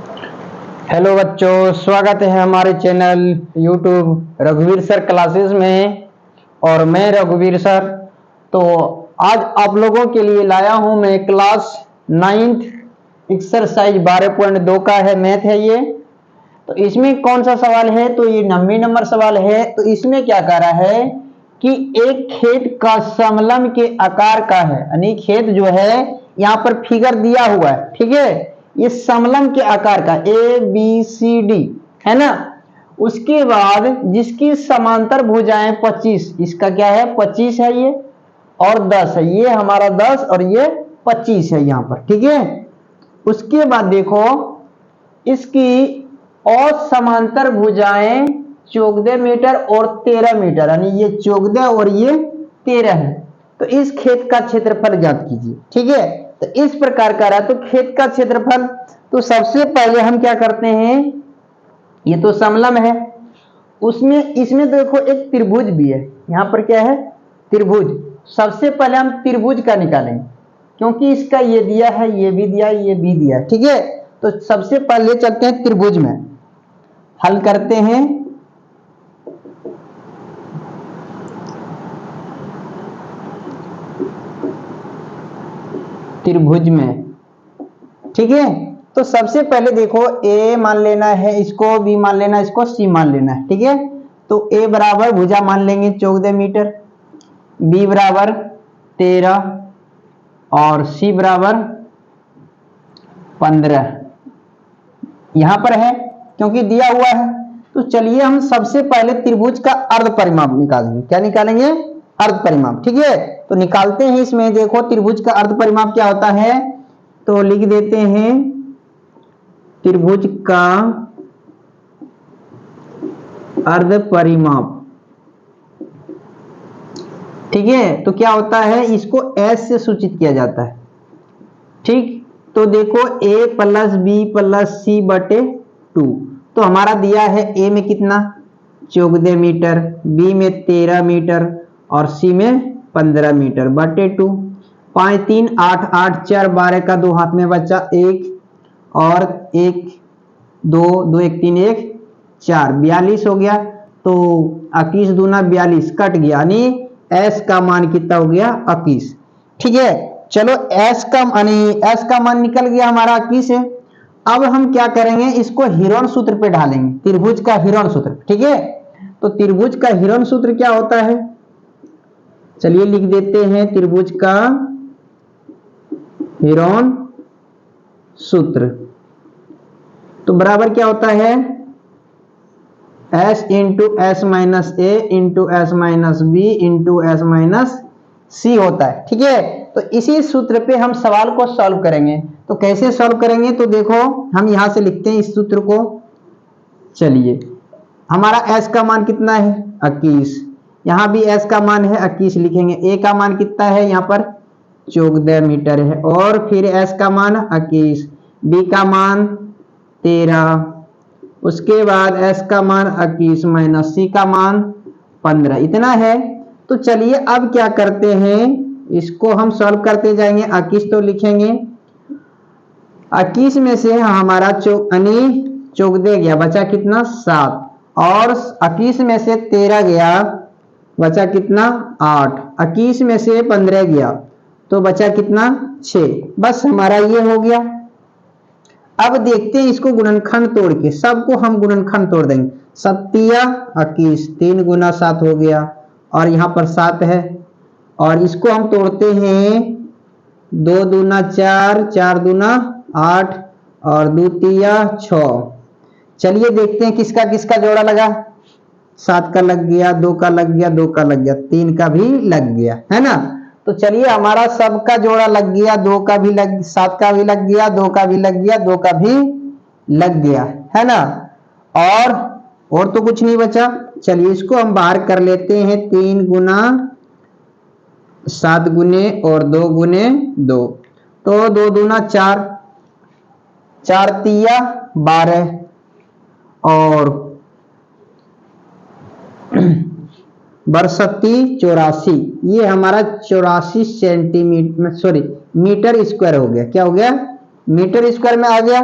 Hello बच्चों, स्वागत है हमारे चैनल यूट्यूब रघुवीर सर क्लासेस में। और मैं रघुवीर सर। तो आज आप लोगों के लिए लाया हूं मैं क्लास 9th एक्सरसाइज 12.2 का है, मैथ है ये। तो इसमें कौन सा सवाल है? तो ये 90 नंबर सवाल है। तो इसमें क्या कह रहा है कि एक खेत का समलंब के आकार का है, यानी खेत जो है यहाँ पर फिगर दिया हुआ है, ठीक है। ये समलंब के आकार का ABCD है ना। उसके बाद जिसकी समांतर भुजाएं 25, इसका क्या है 25 है ये, और 10 है, ये हमारा 10 और ये 25 है यहाँ पर, ठीक है। उसके बाद देखो इसकी और समांतर भुजाएं 14 मीटर और 13 मीटर, यानी ये 14 और ये 13 है। तो इस खेत का क्षेत्रफल ज्ञात कीजिए, ठीक है। तो इस प्रकार का रहा। तो खेत का क्षेत्रफल, तो सबसे पहले हम क्या करते हैं, ये तो समलंब है, उसमें इसमें देखो एक त्रिभुज भी है, यहां पर क्या है त्रिभुज। सबसे पहले हम त्रिभुज का निकालेंगे, क्योंकि इसका ये दिया है, ये भी दिया, ये भी दिया, ठीक है। तो सबसे पहले चलते हैं त्रिभुज में, हल करते हैं। त्रिभुज में, ठीक है। तो सबसे पहले देखो A मान लेना है इसको, B मान लेना है इसको, C मान लेना है, ठीक है। तो A बराबर भुजा मान लेंगे 14 मीटर, B बराबर 13 और C बराबर 15 यहां पर है, क्योंकि दिया हुआ है। तो चलिए हम सबसे पहले त्रिभुज का अर्ध परिमाप निकालेंगे। क्या निकालेंगे? अर्ध परिमाप, ठीक है। तो निकालते हैं। इसमें देखो त्रिभुज का अर्ध परिमाप क्या होता है, तो लिख देते हैं त्रिभुज का अर्ध परिमाप, ठीक है। तो क्या होता है, इसको S से सूचित किया जाता है, ठीक। तो देखो A plus B plus C बटे 2। तो हमारा दिया है A में कितना 14 मीटर, B में 13 मीटर और C में 15 मीटर बटे 2। 5 3 8 8 4 12 का 2 हाथ में बचा 1 और 1 2 2 1 3 1 4 42 हो गया। तो 21 दूना 42 कट गया, यानी S का मान कितना हो गया 21, ठीक है। चलो S का मान निकल गया हमारा 21 है। अब हम क्या करेंगे, इसको हीरोन सूत्र पे ढालेंगे, त्रिभुज का हीरोन सूत्र, ठीक है। तो त्रिभुज का हीरोन सूत्र क्या होता है, चलिए लिख देते हैं त्रिभुज का हीरोन सूत्र। तो बराबर क्या होता है S into S minus A into S minus B into S minus C होता है, ठीक है। तो इसी सूत्र पे हम सवाल को सॉल्व करेंगे। तो कैसे सॉल्व करेंगे, तो देखो हम यहां से लिखते हैं इस सूत्र को। चलिए हमारा S का मान कितना है 21, यहां भी S का मान है 21 लिखेंगे। A का मान कितना है यहाँ पर 14 मीटर है, और फिर S का मान 21, B का मान 13, उसके बाद S का मान 21 माइनस C का मान 15, इतना है। तो चलिए अब क्या करते हैं, इसको हम सॉल्व करते जाएंगे। 21 तो लिखेंगे, 21 में से हमारा 14 गया, बचा कितना 7, और 21 में से 13 गया, बचा कितना 8, 21 में से 15 गया तो बचा कितना 6, बस हमारा ये हो गया। अब देखते हैं इसको गुणनखंड तोड़ के, सबको हम गुणनखंड तोड़ देंगे। 7 21, 3 गुना 7 हो गया, और यहाँ पर 7 है, और इसको हम तोड़ते हैं 2 दूना 4, 4 दूना 8 और 2 तिया 6। चलिए देखते हैं किसका किसका जोड़ा लगा। 7 का लग गया, 2 का लग गया, 2 का लग गया, 3 का भी लग गया, है ना। तो चलिए हमारा सबका जोड़ा लग गया, 2 का भी लग, 7 का भी लग गया, 2 का भी लग गया, 2 का भी लग गया, है ना। और तो कुछ नहीं बचा। चलिए इसको हम बाहर कर लेते हैं। 3 गुना 7 गुने और 2 गुने 2, तो 2 दूना 4, 4 तिया 12 और 84, ये हमारा 84 सेंटीमीटर, सॉरी मीटर स्क्वायर हो गया। क्या हो गया, मीटर स्क्वायर में आ गया।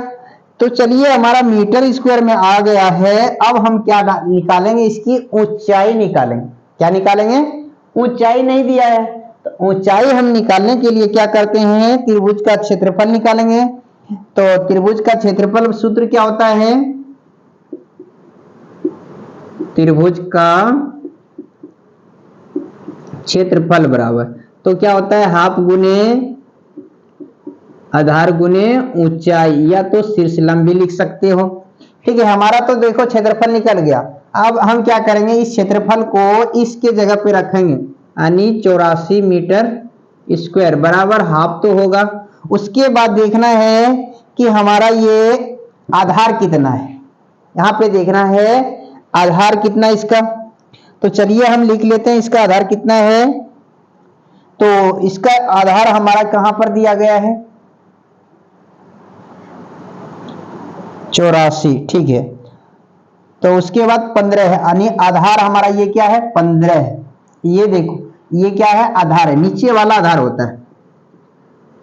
तो चलिए हमारा मीटर स्क्वायर में आ गया है। अब हम क्या निकालेंगे, इसकी ऊंचाई निकालेंगे। क्या निकालेंगे, ऊंचाई नहीं दिया है तो ऊंचाई हम निकालने के लिए क्या करते हैं, त्रिभुज का क्षेत्रफल निकालेंगे। तो त्रिभुज का क्षेत्रफल सूत्र क्या होता है, त्रिभुज का क्षेत्रफल बराबर तो क्या होता है, हाफ गुने आधार गुने ऊंचाई, या तो शीर्ष लंबी लिख सकते हो। ठीक है, हमारा तो देखो क्षेत्रफल निकल गया। अब हम क्या करेंगे, इस क्षेत्रफल को इसके जगह पे रखेंगे, यानी 84 मीटर स्क्वायर बराबर हाफ तो होगा। उसके बाद देखना है कि हमारा ये आधार कितना है, यहाँ पे देखना है आधार कितना इसका। तो चलिए हम लिख लेते हैं इसका आधार कितना है। तो इसका आधार हमारा कहां पर दिया गया है, 84। ठीक है, तो उसके बाद 15 है, यानी आधार हमारा ये क्या है, 15 है। ये देखो ये क्या है, आधार है, नीचे वाला आधार होता है,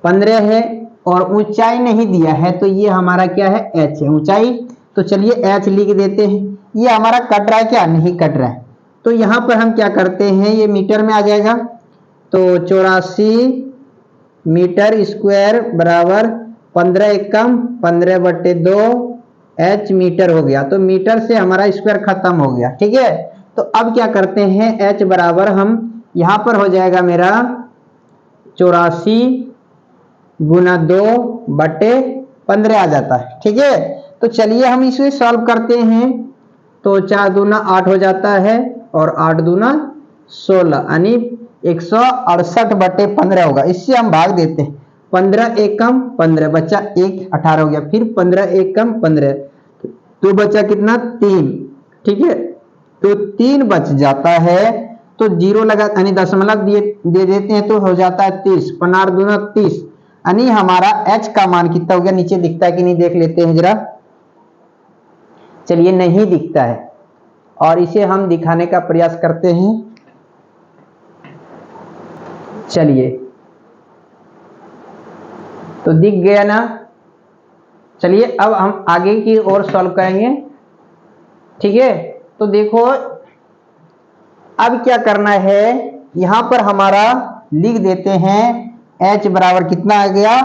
15 है। और ऊंचाई नहीं दिया है तो ये हमारा क्या है, h है ऊंचाई। तो चलिए h लिख देते हैं। ये हमारा कट रहा है क्या, नहीं कट रहा है। तो यहां पर हम क्या करते हैं, ये मीटर में आ जाएगा। तो 84 मीटर स्क्वायर बराबर 15 एकम 15/2 h मीटर हो गया। तो मीटर से हमारा स्क्वायर खत्म हो गया। ठीक है, तो अब क्या करते हैं, h बराबर हम यहां पर हो जाएगा मेरा 84 गुना 2/15 आ जाता है। ठीक है, तो चलिए हम इसे सॉल्व करते हैं। तो 4 दूना 8 हो जाता है और 8 दूना 16, यानी 168/15 होगा। इससे हम भाग देते हैं, 15 एकम 15 बचा 1, 18 हो गया। फिर 15 एकम 15 तो बचा कितना, 3। ठीक है, तो 3 बच जाता है। तो जीरो लगा यानी दशमलव दे देते हैं तो हो जाता है 30, 15 दूना 30, यानी हमारा h का मान कितना हो गया, नीचे दिखता है कि नहीं देख लेते हैं जरा। चलिए नहीं दिखता है, और इसे हम दिखाने का प्रयास करते हैं। चलिए, तो दिख गया ना। चलिए अब हम आगे की ओर सॉल्व करेंगे। ठीक है, तो देखो अब क्या करना है, यहां पर हमारा लिख देते हैं h बराबर कितना आ गया,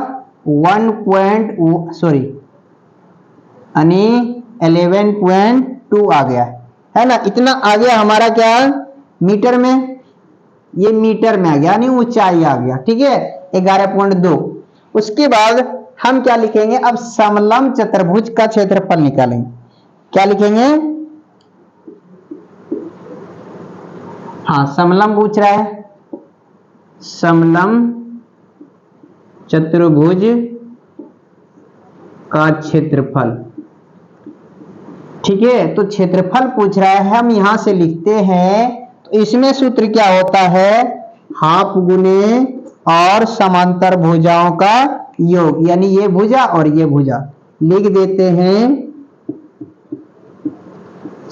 11.2 आ गया है ना। इतना आ गया हमारा क्या, मीटर में, ये मीटर में आ गया, यानी ऊंचाई आ गया। ठीक है, 11.2। उसके बाद हम क्या लिखेंगे, अब समलंब चतुर्भुज का क्षेत्रफल निकालेंगे। क्या लिखेंगे, हाँ समलंब पूछ रहा है, समलंब चतुर्भुज का क्षेत्रफल। ठीक है, तो क्षेत्रफल पूछ रहा है, हम यहां से लिखते हैं। तो इसमें सूत्र क्या होता है, हाफ गुने और समांतर भुजाओं का योग, यानी ये भुजा और ये भुजा लिख देते हैं,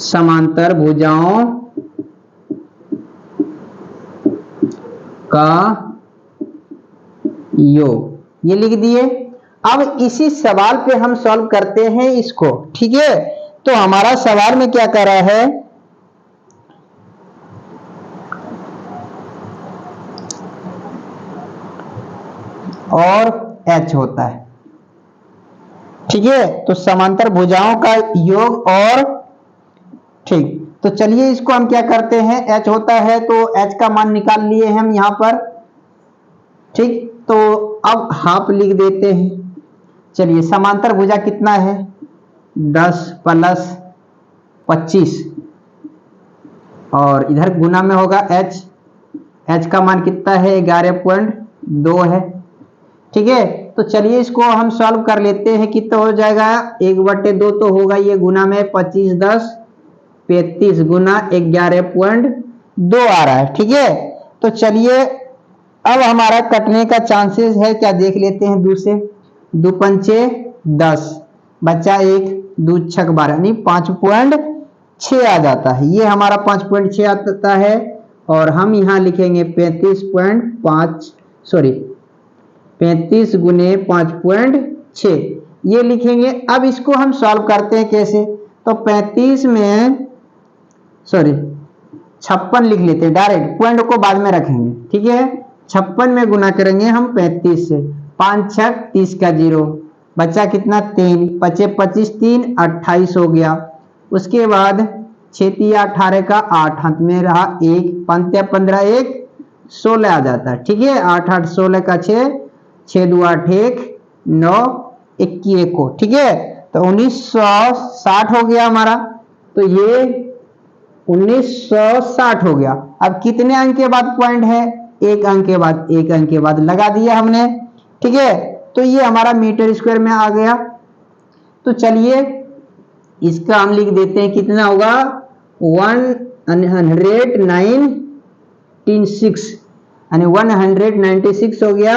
समांतर भुजाओं का योग, ये लिख दिए। अब इसी सवाल पे हम सॉल्व करते हैं इसको। ठीक है, तो हमारा सवाल में क्या कर रहा है, और h होता है। ठीक है, तो समांतर भुजाओं का योग और, ठीक, तो चलिए इसको हम क्या करते हैं, h होता है तो h का मान निकाल लिए हैं हम यहां पर। ठीक, तो अब हाफ लिख देते हैं। चलिए, समांतर भुजा कितना है, 10 + 25, और इधर गुना में होगा h का मान कितना है, 11.2 है। ठीक है, तो चलिए इसको हम सॉल्व कर लेते हैं। कितना हो जाएगा, 1/2 तो होगा, ये गुना में 25 10 35 गुना 11.2 आ रहा है। ठीक है, तो चलिए अब हमारा कटने का चांसेस है, क्या देख लेते हैं, 2 से 2 पंचे 10 बचा 1, 2 छक 12, यानी 5.6 आ जाता है। ये हमारा 5.6 आता है, और हम यहाँ लिखेंगे 35 गुने 5.6, ये लिखेंगे। अब इसको हम सॉल्व करते हैं कैसे, तो 35 में सॉरी 56 लिख लेते हैं, डायरेक्ट पॉइंट को बाद में रखेंगे, ठीक है। 56 में गुना करेंगे हम 35 से, 5 6 30 का 0, बचा कितना 3, 5 25 3 28 हो गया। उसके बाद 6 3 18 का 8, हाथ में रहा 1, 5 15 1 16 आ जाता है, ठीक है। 8 8 16 का 6, 6 2 8 1 9 21 को, ठीक है। तो 1960 हो गया हमारा, तो ये 1960 हो गया। अब कितने अंक के बाद पॉइंट है, एक अंक के बाद, एक अंक के बाद लगा दिया हमने, ठीक है। तो ये हमारा मीटर स्क्वायर में आ गया। तो चलिए इसका हम लिख देते हैं, कितना होगा 196 यानी 196 हो गया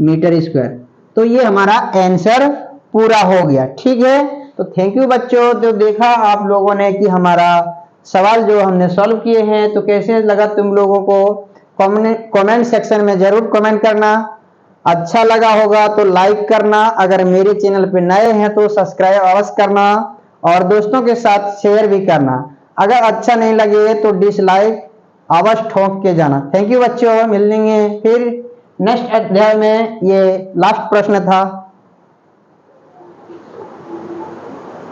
मीटर स्क्वायर। तो ये हमारा आंसर पूरा हो गया, ठीक है। तो थैंक यू बच्चों, तो देखा आप लोगों ने कि हमारा सवाल जो हमने सॉल्व किए हैं, तो कैसे लगा तुम लोगों को कमेंट सेक्शन में जरूर कमेंट करना। अच्छा लगा होगा तो लाइक करना, अगर मेरे चैनल पे नए हैं तो सब्सक्राइब अवश्य करना और दोस्तों के साथ शेयर भी करना। अगर अच्छा नहीं लगे तो डिसलाइक अवश्य ठोक के जाना। थैंक यू बच्चों, मिलेंगे फिर नेक्स्ट अध्याय में। ये लास्ट प्रश्न था।